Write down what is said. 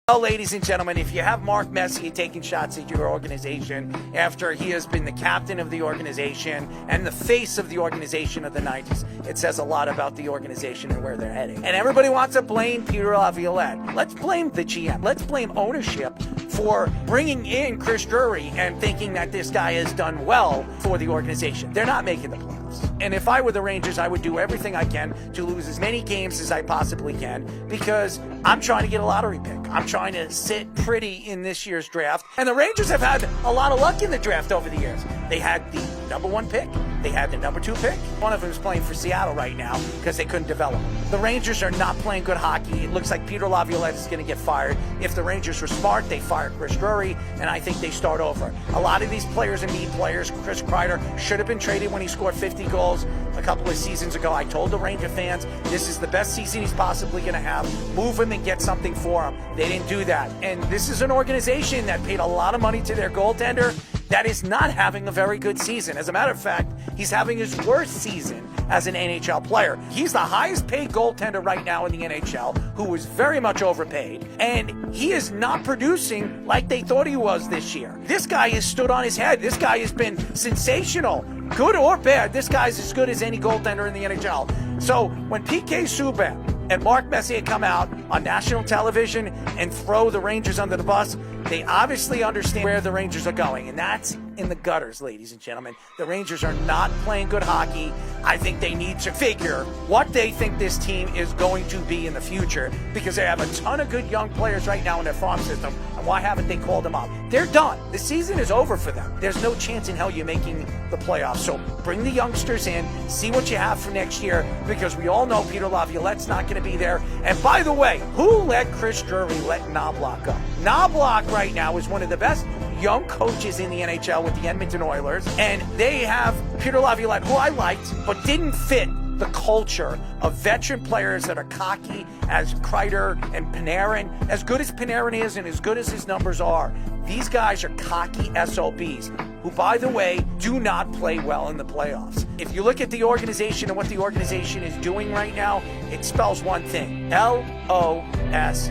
Well, ladies and gentlemen, if you have Mark Messier taking shots at your organization after he has been the captain of the organization and the face of the organization of the 90s, it says a lot about the organization and where they're heading. And everybody wants to blame Peter Laviolette. Let's blame the GM. Let's blame ownership for bringing in Chris Drury and thinking that this guy has done well for the organization. They're not making the playoffs. And if I were the Rangers, I would do everything I can to lose as many games as I possibly can because I'm trying to get a lottery pick. I'm trying to sit pretty in this year's draft. And the Rangers have had a lot of luck in the draft over the years. They had the #1 pick. They had the #2 pick. One of them is playing for Seattle right now because they couldn't develop him. The Rangers are not playing good hockey. It looks like Peter Laviolette is going to get fired. If the Rangers were smart, they fire Chris Drury, and I think they start over. A lot of these players are need players. Chris Kreider should have been traded when he scored 50 goals a couple of seasons ago. I told the Ranger fans, this is the best season he's possibly going to have. Move him and get something for him. They didn't do that. And this is an organization that paid a lot of money to their goaltender that is not having a very good season. As a matter of fact, he's having his worst season as an NHL player. He's the highest paid goaltender right now in the NHL, who was very much overpaid, and he is not producing like they thought he was this year. This guy has stood on his head. This guy has been sensational. Good or bad, this guy's as good as any goaltender in the NHL. So when PK Subban and Mark Messier come out on national television and throw the Rangers under the bus, they obviously understand where the Rangers are going, and that's in the gutters, ladies and gentlemen. The Rangers are not playing good hockey. I think they need to figure what they think this team is going to be in the future because they have a ton of good young players right now in their farm system, and why haven't they called them up? They're done. The season is over for them. There's no chance in hell you're making the playoffs. So bring the youngsters in, see what you have for next year, because we all know Peter Laviolette's not going to be there. And by the way, who let Chris Drury let Knobloch go? Knobloch right now is one of the best young coaches in the NHL with the Edmonton Oilers, and they have Peter Laviolette, who I liked, but didn't fit the culture of veteran players that are cocky as Kreider and Panarin. As good as Panarin is and as good as his numbers are, these guys are cocky SOBs who, by the way, do not play well in the playoffs. If you look at the organization and what the organization is doing right now, it spells one thing: LOSS.